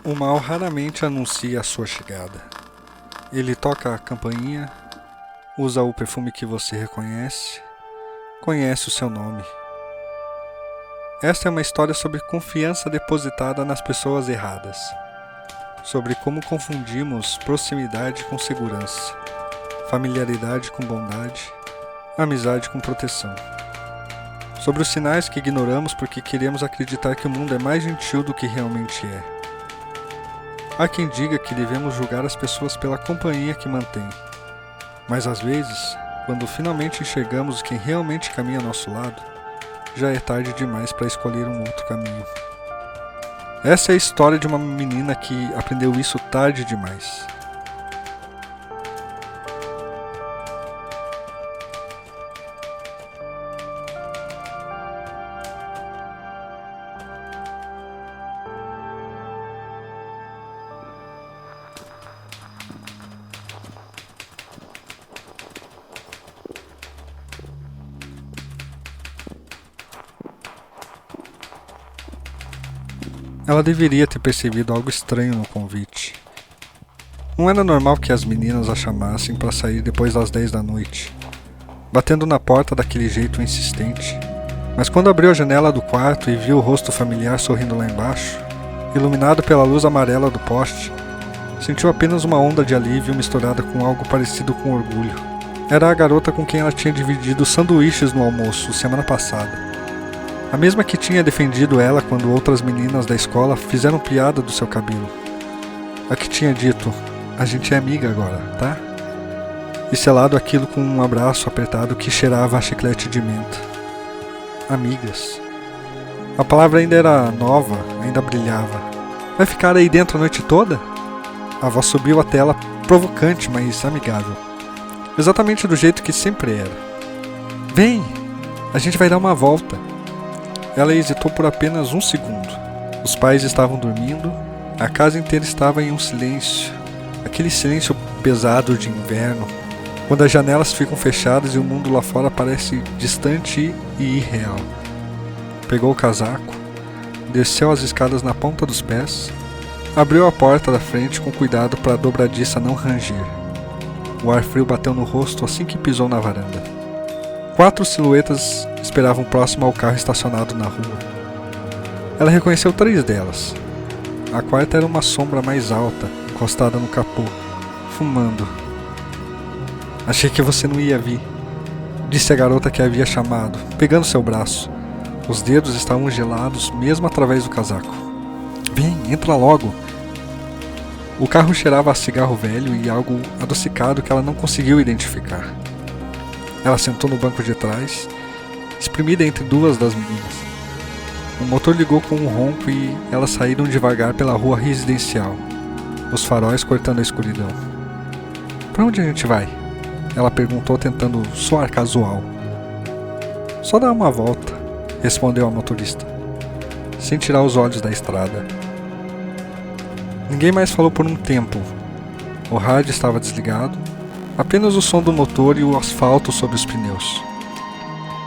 O mal raramente anuncia a sua chegada. Ele toca a campainha, usa o perfume que você reconhece, conhece o seu nome. Esta é uma história sobre confiança depositada nas pessoas erradas, sobre como confundimos proximidade com segurança, familiaridade com bondade, amizade com proteção. Sobre os sinais que ignoramos porque queremos acreditar que o mundo é mais gentil do que realmente é. Há quem diga que devemos julgar as pessoas pela companhia que mantêm, mas às vezes, quando finalmente enxergamos quem realmente caminha ao nosso lado, já é tarde demais para escolher um outro caminho. Essa é a história de uma menina que aprendeu isso tarde demais. Ela deveria ter percebido algo estranho no convite. Não era normal que as meninas a chamassem para sair depois das 10 da noite, batendo na porta daquele jeito insistente. Mas quando abriu a janela do quarto e viu o rosto familiar sorrindo lá embaixo, iluminado pela luz amarela do poste, sentiu apenas uma onda de alívio misturada com algo parecido com orgulho. Era a garota com quem ela tinha dividido sanduíches no almoço semana passada. A mesma que tinha defendido ela quando outras meninas da escola fizeram piada do seu cabelo. A que tinha dito, a gente é amiga agora, tá? E selado aquilo com um abraço apertado que cheirava a chiclete de menta. Amigas. A palavra ainda era nova, ainda brilhava. Vai ficar aí dentro a noite toda? A voz subiu até ela, provocante, mas amigável. Exatamente do jeito que sempre era. Vem, a gente vai dar uma volta. Ela hesitou por apenas um segundo. Os pais estavam dormindo, a casa inteira estava em um silêncio, aquele silêncio pesado de inverno, quando as janelas ficam fechadas e o mundo lá fora parece distante e irreal. Pegou o casaco, desceu as escadas na ponta dos pés, abriu a porta da frente com cuidado para a dobradiça não ranger. O ar frio bateu no rosto assim que pisou na varanda. 4 silhuetas esperavam próximo ao carro estacionado na rua. Ela reconheceu 3 delas. A quarta era uma sombra mais alta, encostada no capô, fumando. Achei que você não ia vir, disse a garota que havia chamado, pegando seu braço. Os dedos estavam gelados mesmo através do casaco. Vem, entra logo. O carro cheirava a cigarro velho e algo adocicado que ela não conseguiu identificar. Ela sentou no banco de trás, espremida entre 2 das meninas. O motor ligou com um ronco e elas saíram devagar pela rua residencial, os faróis cortando a escuridão. Para onde a gente vai? Ela perguntou tentando soar casual. Só dar uma volta, respondeu a motorista, sem tirar os olhos da estrada. Ninguém mais falou por um tempo. O rádio estava desligado. Apenas o som do motor e o asfalto sob os pneus.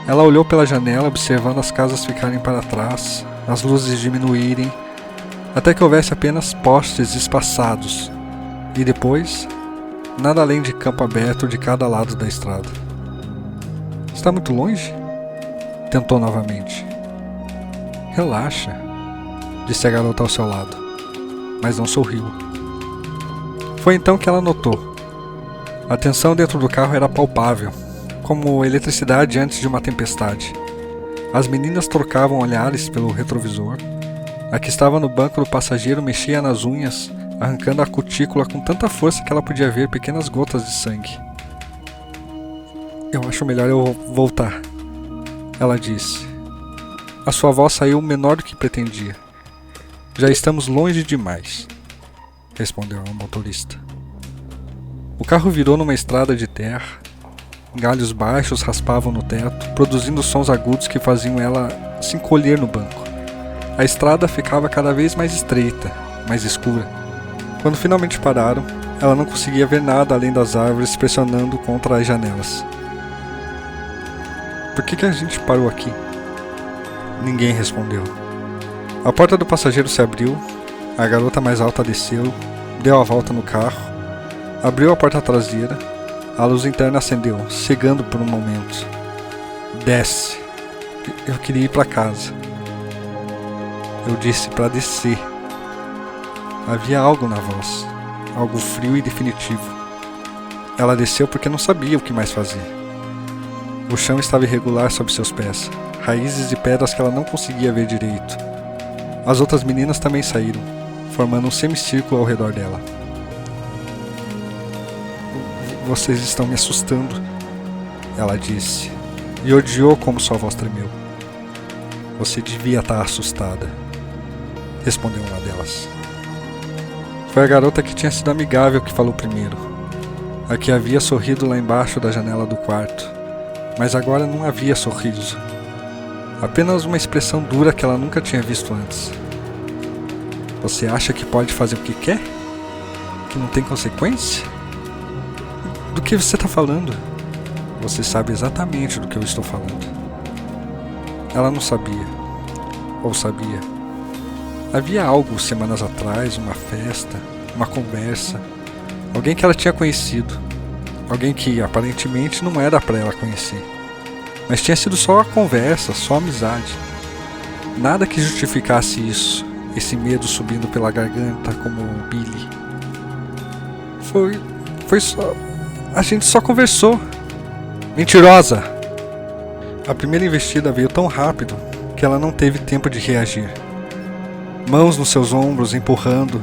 Ela olhou pela janela, observando as casas ficarem para trás, as luzes diminuírem, até que houvesse apenas postes espaçados, e depois, nada além de campo aberto de cada lado da estrada. Está muito longe? Tentou novamente. Relaxa, disse a garota ao seu lado, mas não sorriu. Foi então que ela notou. A tensão dentro do carro era palpável, como eletricidade antes de uma tempestade. As meninas trocavam olhares pelo retrovisor. A que estava no banco do passageiro mexia nas unhas, arrancando a cutícula com tanta força que ela podia ver pequenas gotas de sangue. Eu acho melhor eu voltar, ela disse. A sua voz saiu menor do que pretendia. Já estamos longe demais, respondeu a motorista. O carro virou numa estrada de terra. Galhos baixos raspavam no teto, produzindo sons agudos que faziam ela se encolher no banco. A estrada ficava cada vez mais estreita, mais escura. Quando finalmente pararam, ela não conseguia ver nada além das árvores pressionando contra as janelas. Por que a gente parou aqui? Ninguém respondeu. A porta do passageiro se abriu A garota mais alta desceu, deu a volta no carro, abriu a porta traseira, a luz interna acendeu, cegando por um momento. Desce. Eu queria ir para casa. Eu disse para descer. Havia algo na voz, algo frio e definitivo. Ela desceu porque não sabia o que mais fazer. O chão estava irregular sob seus pés, raízes de pedras que ela não conseguia ver direito. As outras meninas também saíram, formando um semicírculo ao redor dela. Vocês estão me assustando, ela disse, e odiou como sua voz tremeu. Você devia estar assustada, respondeu uma delas. Foi a garota que tinha sido amigável que falou primeiro, a que havia sorrido lá embaixo da janela do quarto, mas agora não havia sorriso, apenas uma expressão dura que ela nunca tinha visto antes. Você acha que pode fazer o que quer? Que não tem consequência? Do que você está falando? Você sabe exatamente do que eu estou falando. Ela não sabia. Ou sabia. Havia algo semanas atrás, uma festa, uma conversa. Alguém que ela tinha conhecido. Alguém que aparentemente não era para ela conhecer. Mas tinha sido só a conversa, só a amizade. Nada que justificasse isso. Esse medo subindo pela garganta como Billy. Foi só... A gente só conversou. Mentirosa! A primeira investida veio tão rápido que ela não teve tempo de reagir. Mãos nos seus ombros empurrando,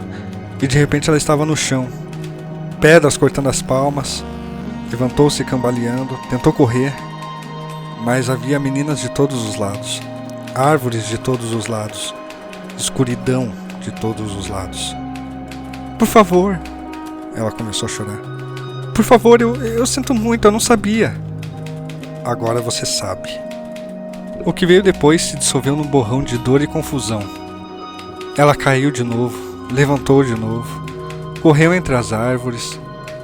e de repente ela estava no chão. Pedras cortando as palmas. Levantou-se cambaleando, tentou correr, mas havia meninas de todos os lados, árvores de todos os lados, escuridão de todos os lados. Por favor, ela começou a chorar. Por favor, eu sinto muito, eu não sabia. Agora você sabe. O que veio depois se dissolveu num borrão de dor e confusão. Ela caiu de novo, levantou de novo, correu entre as árvores,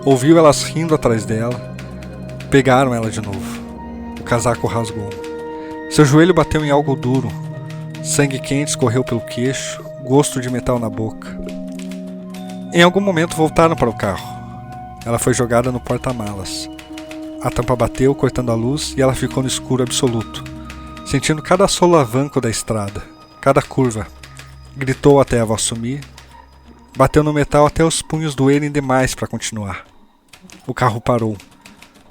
ouviu elas rindo atrás dela, pegaram ela de novo. O casaco rasgou. Seu joelho bateu em algo duro, sangue quente escorreu pelo queixo, gosto de metal na boca. Em algum momento voltaram para o carro. Ela foi jogada no porta-malas. A tampa bateu, cortando a luz, e ela ficou no escuro absoluto, sentindo cada solavanco da estrada, cada curva. Gritou até a voz sumir, bateu no metal até os punhos doerem demais para continuar. O carro parou.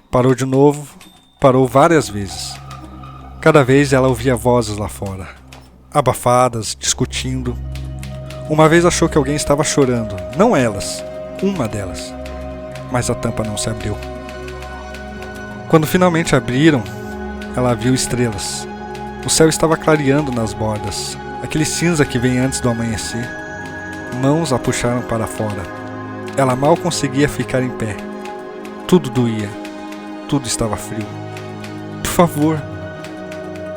Parou de novo, parou várias vezes. Cada vez ela ouvia vozes lá fora, abafadas, discutindo. Uma vez achou que alguém estava chorando, não elas, uma delas. Mas a tampa não se abriu. Quando finalmente abriram, ela viu estrelas. O céu estava clareando nas bordas, aquele cinza que vem antes do amanhecer. Mãos a puxaram para fora. Ela mal conseguia ficar em pé. Tudo doía. Tudo estava frio. Por favor,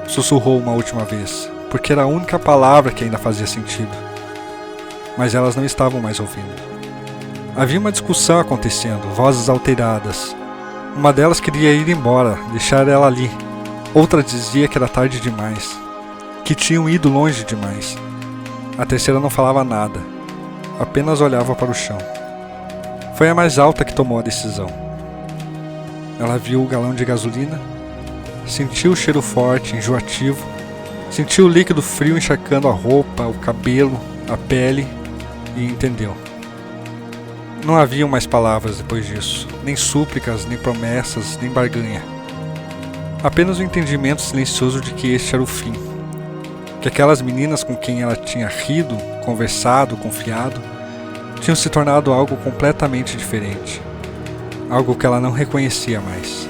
sussurrou uma última vez, porque era a única palavra que ainda fazia sentido. Mas elas não estavam mais ouvindo. Havia uma discussão acontecendo, vozes alteradas. Uma delas queria ir embora, deixar ela ali. Outra dizia que era tarde demais, que tinham ido longe demais. A terceira não falava nada, apenas olhava para o chão. Foi a mais alta que tomou a decisão. Ela viu o galão de gasolina, sentiu o cheiro forte, enjoativo, sentiu o líquido frio encharcando a roupa, o cabelo, a pele e entendeu. Não haviam mais palavras depois disso, nem súplicas, nem promessas, nem barganha. Apenas o entendimento silencioso de que este era o fim. Que aquelas meninas com quem ela tinha rido, conversado, confiado, tinham se tornado algo completamente diferente. Algo que ela não reconhecia mais.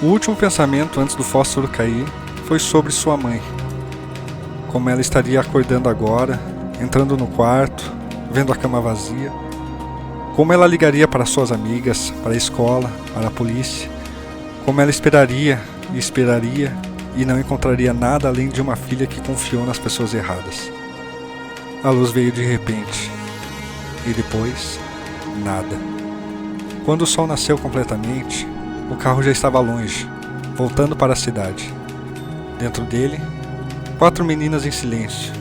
O último pensamento antes do fósforo cair foi sobre sua mãe. Como ela estaria acordando agora, entrando no quarto, vendo a cama vazia. Como ela ligaria para suas amigas, para a escola, para a polícia. Como ela esperaria e não encontraria nada além de uma filha que confiou nas pessoas erradas. A luz veio de repente. E depois, nada. Quando o sol nasceu completamente, o carro já estava longe, voltando para a cidade. Dentro dele, 4 meninas em silêncio.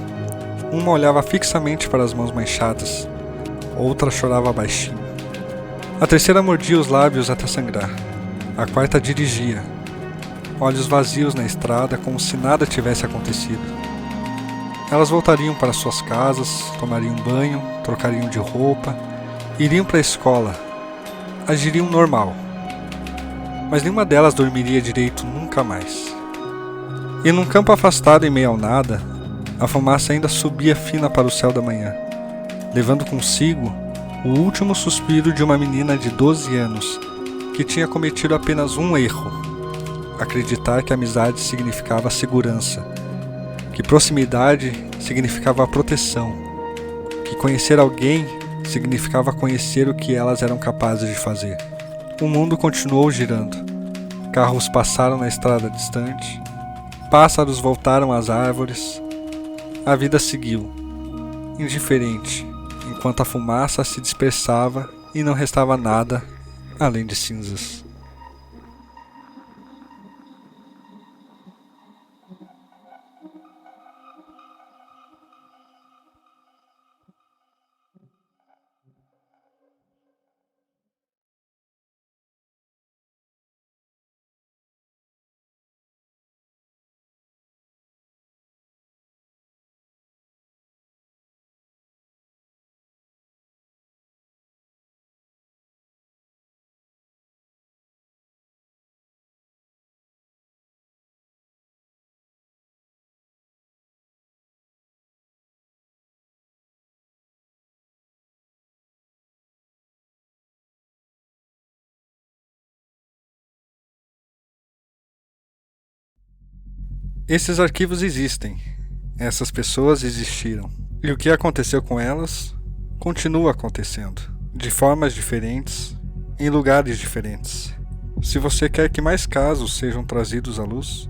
Uma olhava fixamente para as mãos manchadas, outra chorava baixinho. A terceira mordia os lábios até sangrar. A quarta dirigia, olhos vazios na estrada como se nada tivesse acontecido. Elas voltariam para suas casas, tomariam banho, trocariam de roupa, iriam para a escola, agiriam normal. Mas nenhuma delas dormiria direito nunca mais. E num campo afastado em meio ao nada, a fumaça ainda subia fina para o céu da manhã, levando consigo o último suspiro de uma menina de 12 anos que tinha cometido apenas um erro: acreditar que amizade significava segurança, que proximidade significava proteção, que conhecer alguém significava conhecer o que elas eram capazes de fazer. O mundo continuou girando. Carros passaram na estrada distante, pássaros voltaram às árvores. A vida seguiu, indiferente, enquanto a fumaça se dispersava e não restava nada além de cinzas. Esses arquivos existem, essas pessoas existiram, e o que aconteceu com elas continua acontecendo, de formas diferentes, em lugares diferentes. Se você quer que mais casos sejam trazidos à luz,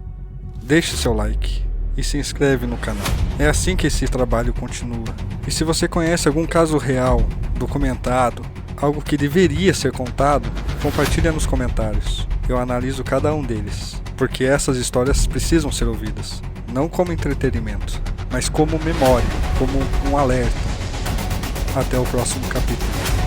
deixe seu like e se inscreve no canal. É assim que esse trabalho continua. E se você conhece algum caso real, documentado, algo que deveria ser contado, compartilhe nos comentários. Eu analiso cada um deles, porque essas histórias precisam ser ouvidas, não como entretenimento, mas como memória, como um alerta. Até o próximo capítulo.